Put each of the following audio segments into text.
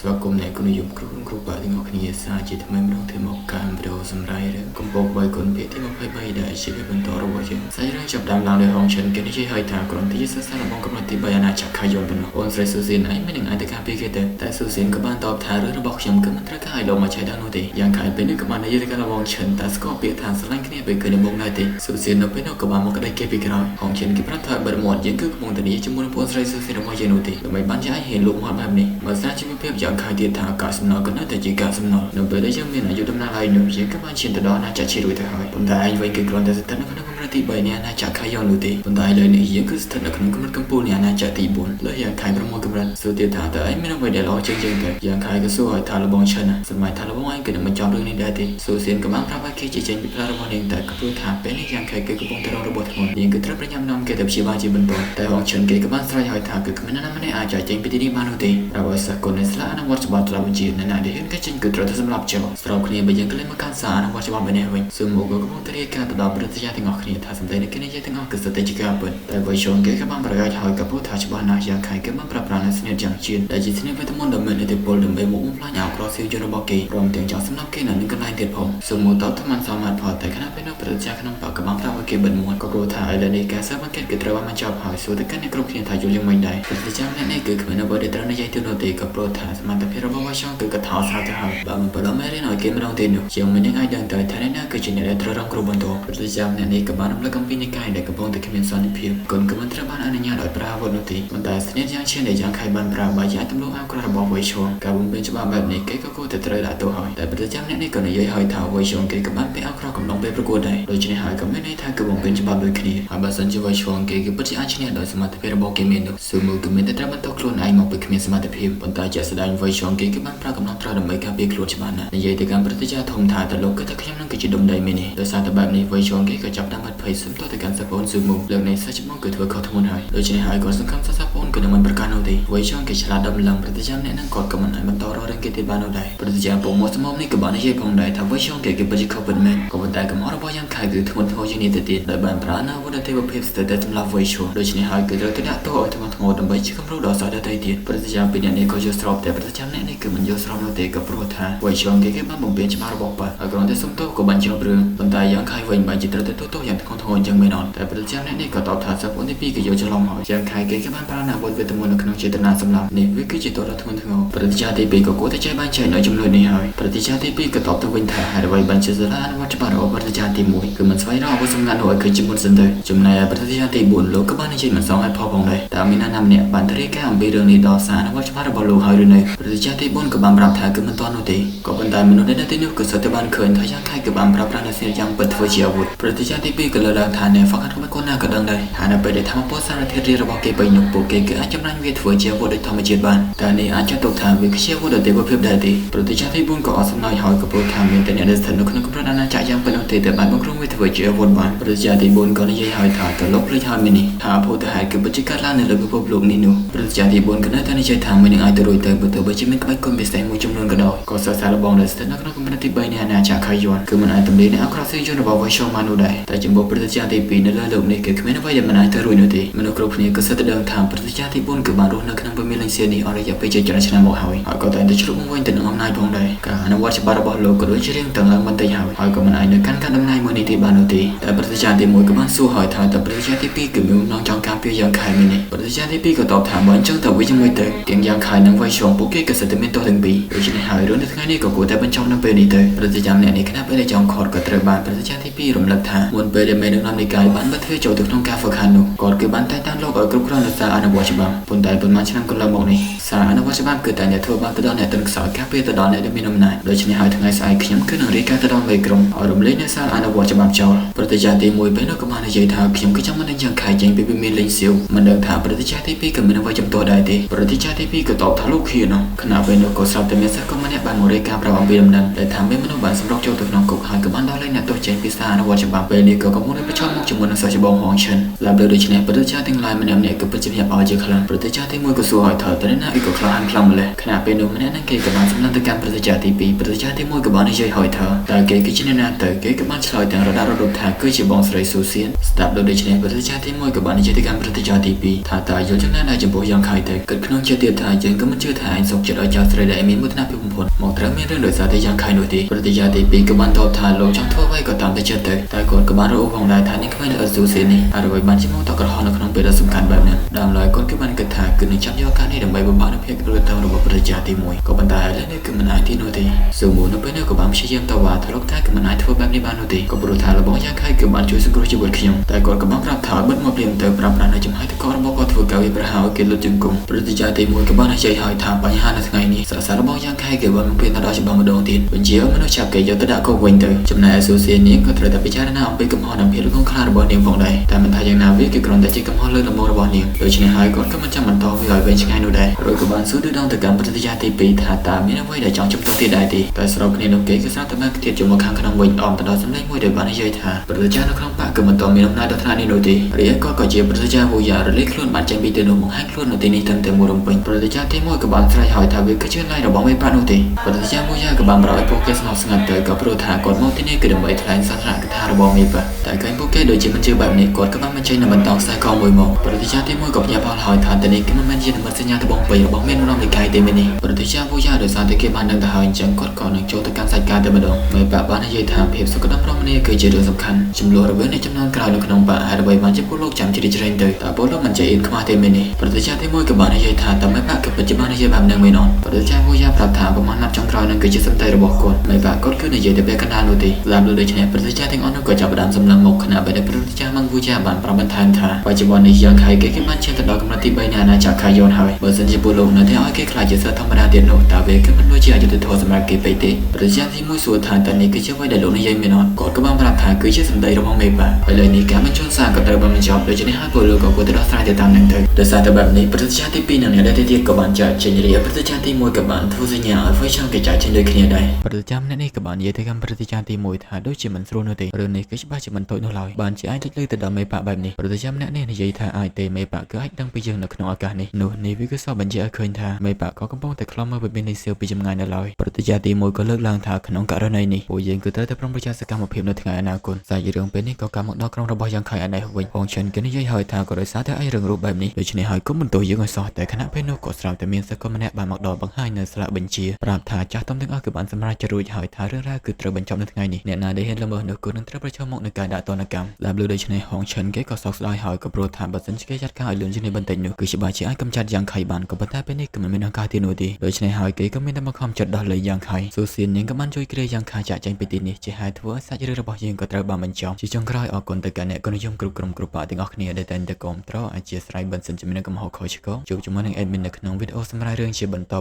ស្វាគមន៍អ្នកគុណយមគ្រូបាទទាំងអស់គ្នាសាជាថ្មីម្ដងទៀតមកកាន់វីដេអូសម្រាប់កំពុងបីគុណភាគទី23ដែលជាបន្តរបស់យើងសាច់រឿងចាប់ដើមឡើងដោយហងឈិនគេនិយាយឲ្យថាក្រុមទីសិក្សារបស់កំណត់ទី3អាណាចក្រខយន្តប៉ុណ្ណោះអូនស្រីស៊ូស៊ីនឯងមិននឹងអាចទៅការពីគេទេតែស៊ូស៊ីនក៏បានតបថារឿងរបស់ខ្ញុំគឺមិនត្រូវការឲ្យលោកមកឆែកដល់នោះទេយ៉ាងខែពេលនេះក៏បាននិយាយទៅកាន់របស់ឈិនតែស្គាល់ពាក្យថាស្រឡាញ់គ្នាពេលឃើញនៅមុខដែរទេស៊ូស៊ីននៅពេលនោះក៏បានមកក្តីគេពីក្រោយហងឈិនគេប្រាប់ថាបិទមាត់យើងគឺកំពុងតែនិយាយជាមួយនឹងអូនស្រីស៊ូស៊ីនរបស់យើងនោះទេដើម្បីបានជាឲ្យហ៊ានលុបមាត់បែបនេះបើសារជីវភាពយ៉ាងខែទៀតថាការសំណល់ក៏នៅតែជាការសំណល់នៅពេលដែលយើងមានអាយុដំណាលហើយនោះយើងក៏បានឈានទៅដល់អាណាចក្រជារួចទៅហើយប៉ុន្តែឯងវិញគឺគ្រាន់តែស្ថិតនៅក្នុងកម្រិតទី3នៃអាណាចក្រខយន្តនោះទេប៉ុន្តែឥឡូវនេះយើងគឺស្ថិតនៅក្នុងកម្រិតកំពូលនៃអាណាចក្រទី4លើយ៉ាងខែ6កម្រិតសួរទៀតថាតើឯងមានអ្វីដែលល្អជាងយើងទេយ៉ាងខែក៏សួរឲ្យថាលបងឈិនសម័យថាលបងឯងគឺនឹងបញ្ចប់រឿងនេះដែរទេស៊ូសៀនក៏បានប្រាប់ឲ្យគេជាចេញពីផ្លូវរបស់នាងតែក៏ព្រោះថាពេលនេះយ៉ាងខែគឺកំពុងតែរងរបួសធ្ងន់នាងគឺត្រូវប្រញាប់នាំគេទៅព្យាបាលជាបន្តតែហងឈិនគេក៏បានស្រែកឲ្យថាគឺគ្មាននរណាម្នាក់អាចចេញពីទីនេះបាននោះទេហើយឲ្យសាកលនៃស្លាកអនុវត្តច្បាប់ត្រាបញ្ជានៅណាដែលហ៊ានគេចេញគឺត្រូវតែសម្លាប់ចោលស្របគ្នាបើយើងក៏លេងមកកាន់សារអនុវត្តច្បាប់បែបនេះវិញស៊ូមូក៏កំពុងតែរាយការណ៍ទៅដល់ប្រតិយាទាំងអស់គ្នាថាសម្ដីនៃគេនិយាយទាំងអស់គឺសត្វតែជាការពិតតែវៃឈុនគេក៏បានប្រកាសឲ្យក៏ព្រោះថាច្បាស់ណាស់យ៉ាងខែគេបានប្រាប់ប្រាណស្នេហ៍យ៉ាងជឿនដែលជាស្នេហ៍វិតមុនដែលមានឥទ្ធិពលដើម្បីមកបំផ្លាញអក្រសៀវជនរបស់គេព្រមទាំងចង់សម្លាប់គេនៅនឹងកន្លែងទៀតផងស៊ូមូតបថ្មសមត្ថផលតែខណៈពេលនោះប្រតិយាក្នុងបកក៏បានប្រាប់ឲ្យគេបិទមាត់ក៏ព្រោះថាឥឡូវនេះការស៊ើបអង្កេតគឺត្រូវបានបញ្ចប់ហើយសួរទៅកាន់អ្នកគ្រប់គ្នាថាយល់យ៉ាងម៉េចដែរប្រតិយាម្នាក់នេះគឺគ្មានអ្វីដែលត្រូវនិយាយទៅនោះទេក៏ព្រោះថាសមត្ថភាពរបស់វ៉ាឈុនគឺកថាស្រាប់ទៅហើយបើមិនបដិមេរៀនឲ្យគេម្ដងទៀតនោះជាងមិននឹងអាចដឹងទៅថាអ្នកណាគឺជាអ្នកដែលត្រូវរងគ្រោះបន្ទាល់ប្រតិយាម្នាក់នេះក៏បានរំលឹកអំពីនិកាយដែលកំពុងតែគ្មានសន្តិភាពគុណក៏មិនត្រូវបានអនុញ្ញាតឲ្យប្រើអាវុធនោះទេប៉ុន្តែស្នេហ៍យ៉ាងឈានដែលយ៉ាងខៃបានប្រើបាយអាចទម្លាក់អក្រក់របស់វ៉ាឈុនការបំពេញច្បាប់បែបនេះគេក៏គួរតែត្រូវដាក់ទោសហើយតែប្រតិយាម្នាក់នេះក៏និយាយឲ្យថាវ៉ាឈុនគេក៏បានពាក់អក្រក់កំឡុងពេលប្រកួតដែរដូច្នេះហើយក៏មានន័យថាគឺបំពេញច្បាប់ដូចគ្នាហើយបើសិនជាវ៉ាឈុនគេពិតជាអាចឈ្នះដោយសមត្ថភាពរបស់គេមាននោះស៊ូមូគឺមានតែត្រូវបន្តខ្លួនឯងមកពីគ្មានសមត្ថភាពប៉ុន្តែជាក់ស្ដែងវ៉ាឈុនគេបានប្រើកម្លាំងត្រូវដើម្បីការពារខ្លួនច្បាស់ណាស់និយាយទៅកាន់ប្រតិយាធំថាតើលោកគិតថាខ្ញុំនឹងគឺជាដុំដីមែនទេដោយសារតែបែបនេះវ៉ាឈុនគេក៏ចាប់តាមបាត់ភ័យសុំទៅកាន់សាប់អូនស៊ូមូលើកនេះសាច់ច្បងគឺធ្វើខុសធ្ងន់ហើយដូច្នេះហើយក៏សង្ឃឹមថាសាប់អូនគឺនឹងមិនប្រកាន់នោះទេវ៉ាឈុនគេឆ្លាតដំឡើងប្រតិយាម្នាក់នឹងគាត់ក៏មិនអាចបន្តរករឿងគេទៀតបាននោះដែរប្រតិយាពុំមកស្មុំនេះក៏បាននិយាយផងដែរថាវ៉ាឈុនគេពិតជាខុសពិតមែនក៏ប៉ុន្តែកំហុសរបស់យ៉ាងខែគឺធ្ងន់ធ្ងរជាងនេះទៅទៀតដែលបានប្រើអាវុធទេវភាពស្ទើរតែសម្លាប់វ៉ាឈុនដូច្នេះហើយគឺត្រូវតែដាក់ទោសឲ្យធ្ងន់ធ្ងរដើម្បីជាគំរូដល់សាសដទៃទៀតប្រតិយាពីអ្នកនេះក៏យល់ស្របតែប្រតិយាម្នាក់នេះគឺមិនយល់ស្របនោះទេក៏ព្រោះថាវ៉ាឈុនគេបានបំពេញច្បាប់របស់បាត់ហើយគ្រាន់តែសុំទោសក៏បានជាប់រឿងប៉ុន្តែយ៉ាងខែវិញបានជាត្រូវតែទោសយ៉ាងធ្ងន់ធ្ងរយ៉ាងមែនអត់តែប្រតិយាម្នាក់នេះក៏តបថាសាប់អូនទី2ក៏យល់ច្រឡំហើយយ៉ាងខែគេបានប្រើអាវុធវេទមន្តនៅក្នុងចេតនាសម្លាប់នេះវាគឺជាទោសដ៏ធ្ងន់ធ្ងរប្រតិយាទី2ក៏គួរតែចេះបានចែកនៅចំនួននេះហើយប្រតិយាទី2ក៏តបទៅវិញថាហេតុអ្វីបានជាសាលាអនុវត្តច្បាប់របស់ប្រតិយាទី1គឺមិនស្វែងរកអ្វីសំខាន់នោះឲ្យឃើញជាមុនសិនទៅចំណែកឯប្រតិយាទី4លោកក៏បាននិយាយមិនសងឲ្យផលផងដែរតែមានណាម្នាក់បានរាយការណ៍អំពីរឿងនេះដល់សារអនុវត្តច្បាប់របស់លោកហើយឬនៅប្រតិយាទី4ក៏បានប្រាប់ថាគឺមិនទាន់នោះទេក៏ប៉ុន្តែមនុស្សនៅទីនោះគឺសុទ្ធតែបានឃើញថាយ៉ាងខែគឺបានប្រាប់ប្រាណសេនយ៉ាងពិតធ្វើជាអាវុធប្រតិយាទី2ក៏លើកឡើងថាអ្នកហ្វឹកហាត់របស់គាត់ណាក៏ដឹងដែរថានៅពេលដែលធម្មពលសារធាតុរារបស់គេពេញនោះពួកគេគឺអាចចម្រាញ់វាធ្វើជាអាវុធដោយធម្មជាតិបានតែនេះអាចចាត់ទុកថាវាគឺជាអាវុធដោយទេវភាពដែរទេប្រតិយាទី4ក៏អត់សំណើចហើយក៏ព្រោះថាមានតែអ្នកដែលស្ថិតនៅក្នុងកម្រិតអាណាចក្រយ៉ាងប៉ុណ្ណោះទេតែបានបង្រួមវាធ្វើជាអាវុធបានប្រតិយាទី4ក៏និយាយឲ្យថាទៅលោកភ្លេចហើយមែននេះថាភូតហេតុគឺពិតជាកើតឡើងនៅលើពិភពលោកនេះនោះប្រតិយាទី4ក៏នៅតែនិយាយថាមិននឹងអាចទៅរួចទៅបើទោះបីជាមានក្បាច់គុណពិសេសមួយចំនួនក៏ដោយក៏សារលបងដែលស្ថិតនៅក្នុងកម្រិតទី3នៃអាណាចក្រខយន្តគឺមិនអាចទម្លាយនៅអក្រក់សៀវជនរបស់វ៉ាឈុនបាននោះដែរតែចំពោះប្រតិយាទី2នៅលើលោកនេះគឺគ្មានអ្វីដែលមិនអាចទៅរួចនោះទេមនុស្សគ្រប់គ្នាក៏សិតតែដឹងថាប្រតិយាទី4គឺបានរស់នៅក្នុងពមៀលសៀននេះអស់រយៈពេលជាច្រើនឆ្នាំមកហើយក៏តែងតែជ្រុកវិញទៅនឹងអំណាចផងដែរការអនុវត្តច្បាប់របស់លោកក៏ដូចជារៀងតឹងឡើងបន្តិចហើយក៏មិនអាចនៅកាន់កាត់ដំណើរមួយនេះទេបាននោះទេតែប្រតិយាទី1ក៏បានសួរហើយថាតើប្រតិយាទី2គឺមាននងចង់ការពារយ៉ាងខែមែនទេប្រតិយាទី2ក៏តបថាបើអញ្ចឹងតើវាជាមួយទៅទាំងយ៉ាងខែនិងវ៉ាឈុនពួកគេក៏សិតតែមានទោសទាំងពីរដូច្នេះហើយរឿងនៅថ្ងៃនេះក៏គួរតែបញ្ចប់នៅពេលនេះទៅប្រតិយាម្នាក់នេះគណៈពេលដែលចង់ខត់ក៏ត្រូវបានប្រតិយាទី2រំលឹកថាមុនពេលដែលមេដឹកនាំនិកាយបានបិទទ្វារចូលទៅក្នុងការហ្វឹកហាត់នោះគាត់គឺបានតែងតាំងលោកឲ្យគ្រប់គ្រងនៅសារអនុវត្តច្បាប់ប៉ុន្តែប៉ុន្មានឆ្នាំកន្លងមកនេះសារអនុវត្តច្បាប់គឺតែអ្នកធ្វើបាបទៅដល់អ្នកទន់ខ្សោយការពារទៅដល់អ្នកដែលមានអំណាចដូច្នេះហើយថ្ងៃស្អែកខ្ញុំគឺនឹងរាយការណ៍ទៅដល់មេក្រុមឲ្យរំលែកនៅសារអនុវត្តច្បាប់ចោលប្រតិយាទី1ពេលនោះក៏បាននិយាយថាខ្ញុំគឺចង់មិនដឹងយ៉ាងខែចេញពីវិមានលេងសៀវមិនដឹងថាប្រតិយាទី2ក៏មានអ្វីចំទាស់ដែរទេប្រតិយាទី2ក៏តបថាលោកខៀនខណៈពេលនោះក៏ស្រាប់តែមានសិស្សក៏ម្នាក់បានមករាយការណ៍ប្រាប់អំពីដំណឹងដែលថាមានមនុស្សបានសម្រុកចូលទៅក្នុងគុកហើយក៏បានដល់លេងអ្នកទោសចេញពីសារអនុវត្តច្បាប់ពេលនេះក៏កំពុងតែប្រឈមមុខជាមួយនឹងសិស្សច្បងហងឈិនឡាប់លើដូច្នេះប្រតិយាទាំងឡាយម្នាក់ៗក៏ពិតជាញាប់ឲ្យជាខ្លាំងប្រតិយាទី1ក៏សួរឲ្យថាតើអ្នក ពីក៏ខ្លាហានខ្លាំងម្លេះខណៈពេលនោះម្នាក់នឹងគេក៏បានសម្លឹងទៅកាន់ព្រឹទ្ធាចារ្យទី2ព្រឹទ្ធាចារ្យទី1ក៏បាននិយាយហើយថាតើគេគឺជាអ្នកណាទៅគេក៏បានឆ្លើយទាំងរដាររត់ថាគឺជាបងស្រីស៊ូសៀនស្ដាប់ដូចនេះព្រឹទ្ធាចារ្យទី1ក៏បាននិយាយទៅកាន់ព្រឹទ្ធាចារ្យទី2ថាតើយល់ចំណេះដែរចំពោះយ៉ាងខៃទៅគិតក្នុងចិត្តទៀតថាយើងក៏មិនជឿថាឯងសុខចិត្តឲ្យចៅស្រីដែលមានមោទនភាពបំផុតមកត្រូវមានរឿងដោយសារតែយ៉ាងខៃនោះទេព្រឹទ្ធាចារ្យទី2ក៏បានតបថាលោកចង់ធ្វើអ្វីក៏តាមតែចិត្តទៅតែគាត់ក៏បានរកផងដែរថានេះគ្មាននៅស៊ូសៀននេះហើយអ្វីបានជាមកតក្រហមនៅក្នុងពេលដ៏សំខាន់បែបនេះដើមឡើយគាត់គឺបានគិតថាគឺនឹងចាប់យកការនេះដើម្បីបំផាក់នូវភាពរត់ទៅរបស់ព្រឹទ្ធាចារ្យទី1ក៏ប៉ុន្តែឥឡូវនេះគឺមិនអាចទីនោះទេស៊ូមូនៅពេលនេះក៏បានព្យាយាមតវ៉ាថាលោកថាគឺមិនអាចធ្វើបែបនេះបាននោះទេក៏ព្រោះថារបស់យ៉ាងខៃគឺបានជួយសង្គ្រោះជីវិតខ្ញុំតែគាត់ក៏បានប្រាប់ថាបិទមកព្រាមទៅប្រាប់ប្រាណនៅចំហាយទៅក៏របស់គាត់ធ្វើការវិប្រហោគេលុតជង្គង់ព្រឹទ្ធាចារ្យទី1ក៏បាននិយាយឲ្យថាបញ្ហានៅថ្ងៃនេះសាររបស់យ៉ាងខៃគឺបានមានដល់ច្បាស់ម្ដងទៀតបញ្ជាមនុស្សចាប់គេយកទៅដាក់គុកវិញទៅចំណែកឯស៊ូសៀននេះក៏ត្រូវតែពិចារណាអំពីកំហុសនិងភាពរងខ្លារបស់នាងផងដែរតែមិនថាយ៉ាងណាវាគឺគ្រាន់តែជាកំហុសលើកដំបូងរបស់នាងដូច្នេះហើយគាត់ក៏មិនចាំបន្តវាឲ្យវែងឆ្ងាយនោះដែររួចក៏បានសួរដងទៅកាន់ព្រឹទ្ធាចារ្យទី2ថាតើមានអ្វីដែលចង់ជំទាស់ទៀតដែរទេតែស្របគ្នានោះគេក៏ស្រាប់តែបានគិតចូលមកខាងក្នុងវិញអមទៅដល់សម្លេងមួយដែលបាននិយាយថាព្រឹទ្ធាចារ្យនៅក្នុងបកគឺមិនតមានអំណាចដល់ថ្នាក់នេះនោះទេរីឯគាត់ក៏ជាព្រឹទ្ធាចារ្យវូយ៉ារលេខខ្លួនបានចេញពីទីនោះមកហាញខ្លួននៅទីនេះតាំងតែមួយរំពេញព្រឹទ្ធាចារ្យទី1ក៏បានស្រែកហៅថាវាគឺជាឡាយរបស់មេប៉ានោះទេព្រឹទ្ធាចារ្យវូយ៉ាក៏បានប្រោយពួកគេស្ងប់ស្ងាត់ទៅក៏ព្រោះថាគាត់មកទីនេះគឺដើម្បីថ្លែងសាសនាកថារបស់មេប៉ាតែឃើញពួកគេដូចជាមិនជឿបែបនេះគាត់ក៏បានបញ្ចេញនៅបន្តខ្សែកមួយមកព្រឹទ្ធាចារ្យទី1ក៏ភ្ញាក់ផ្អើលហើយថាទីនេះគឺមិនមែនជានិមិត្តសញ្ញាត្បូងពេញរបស់មានរំលឹកកាយទេមែនទេព្រឹទ្ធាចារ្យវូយ៉ាដោយសារតែគេបានដឹងទៅហើយអញ្ចឹងគាត់ក៏នឹងចូលទៅកាន់សាច់ការតែម្ដងមេប៉ាបាននិយាយថាភាពសុខដុមរមនាគឺជារឿងសំខាន់ចំនួនរវាងអ្នកចំនួនក្រោយនៅក្នុងបកហើយដើម្បីបានជាពលលោកចាំជ្រៀតជ្រែងទៅតើពលលោកមិនចេះអៀនខ្មាស់ទេមែនទេព្រឹទ្ធាចារ្យទី1ក៏បាននិយាយថាតើមេប៉ាគឺពិតជាបាននិយាយបែបហ្នឹងមែនអត់ព្រឹទ្ធាចារ្យវូយ៉ាប្រាប់ថាប្រមាណណាត់ចុងក្រោយនឹងគឺជាសន្តិរបស់គាត់មេប៉ាគាត់គឺនិយាយទៅពេលកណ្ដាលនោះទេតាមដូចនេះព្រឹទ្ធាចារ្យទាំងអស់នោះក៏ចាប់ផ្ដើមសម្លឹងមកខណៈពេលព្រឹទ្ធាចារ្យម៉ាំងវូយ៉ាបានប្រាប់បន្ថែមថាបច្ចុប្បន្ននេះយ៉ាងខៃគេបានឈានទៅដល់កម្រិតទី3នៃអាណាចក្រខាយ៉ូនហើយបើសិនជាពលលោកនៅតែឲ្យគេខ្លាចជាសិស្សធម្មតាទៀតនោះតើវាគឺមិនដូចជាអយុត្តិធម៌សម្រាប់គេពេកទេព្រឹទ្ធាចារ្យទី1សួរថាតើនេះគឺជាអ្វីដែលលោកនិយាយមែនអត់គាត់ក៏បានប្រាប់ថាគឺជាសម្ដីរបស់មេប៉ាឥឡូវនេះការបញ្ជូនសារក៏ត្រូវបានបញ្ចប់ដូច្នេះហើយពលលោកក៏គួរតែដោះស្រាយទៅតាមនឹងទៅដោយសារតែបែបនេះព្រឹទ្ធាចារ្យទី2និងអ្នកដែលទៀតក៏បានចាក់ចេញរីឯព្រឹទ្ធាចារ្យទី1ក៏បានធ្វើសញ្ញាឲ្យចង់គេចាក់ចេញដូចគ្នាដែរព្រឹទ្ធាចារ្យម្នាក់នេះក៏បាននិយាយទៅកាន់ព្រឹទ្ធាចារ្យទី1ថាដូចជាមិនស្រួលនោះទេរឿងនេះគឺច្បាស់ជាមិនតូចនោះឡើយបានជាអាចលើកទៅដល់មេប៉ាបែបនេះព្រឹទ្ធាចារ្យម្នាក់នេះនិយាយថាអាចទេមេប៉ាគឺអាចដឹងពីយើងនៅក្នុងឱកាសនេះនោះនេះវាគឺសបញ្ជាក់ឲ្យឃើញថាមេប៉ាក៏កំពុងតែខ្លំមើលវិមាននៃសៀវពីចម្ងាយនៅឡើយព្រឹទ្ធាចារ្យទី1ក៏លើកឡើងថាក្នុងករណីនេះពួកយើងគឺត្រូវតែប្រុងប្រយ័ត្នសកម្មភាពនៅថ្ងៃអនាគតសាច់រឿងពេលនេះក៏កាមកដល់ក្រុមរបស់យ៉ាងខៃអានេះវិញហងឈិនក៏និយាយឲ្យថាក៏ដោយសារតែឯរឿងរូបបែបនេះដូច្នេះហើយក៏មិនទោសយើងឲ្យសោះតែខណៈពេលនោះក៏ស្រាប់តែមានសិក្កម្នាក់បានមកដល់បង្ហាញនៅស្លាកបញ្ជាប្រាប់ថាចាស់ទុំទាំងអស់គឺបានសម្រេចរួចហើយថារឿងរ៉ាវគឺត្រូវបញ្ចប់នៅថ្ងៃនេះអ្នកណាដែលហ៊ានល្មើសនោះគឺនឹងត្រូវប្រឈមមុខនឹងការដាក់ទណ្ឌកម្មដែលលើដូច្នេះហងឈិនគេក៏សោកស្ដាយហើយក៏ព្រោះថាបើសិនជាគេចាត់ការឲ្យលឿនជាងនេះបន្តិចនោះគឺច្បាស់ជាអាចកម្ចាត់យ៉ាងខៃបានក៏ប៉ុន្តែពេលនេះគឺមិនមានឱកាសទៀតនោះទេដូច្នេះហើយគេក៏មានតែមកខំចិត្តដោះលែងយ៉ាងខៃស៊ូសៀននាងក៏បានជួយគ្រាយ៉ាងខៃចាក់ចេញពីទីនេះជាហេតុធ្វើឲ្យសាច់រឿងរបស់យើងក៏ត្រូវបានបញ្ចប់ជាចុងក្រោយអរគុណទៅកាន់អ្នកក៏និយមគ្រប់ក្រុមគ្រប់បាក់ទាំងអស់គ្នាដែលតែងតែគាំទ្រអធិស្ឋានបន្សិនជំនឿកំហុសខុសឆ្គងជួបជាមួយនឹង admin នៅក្នុងវីដេអូសម្រាប់រឿងជាបន្ត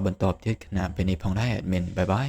ទៀតខណៈពេលនេះផងដែរ admin បាយបាយ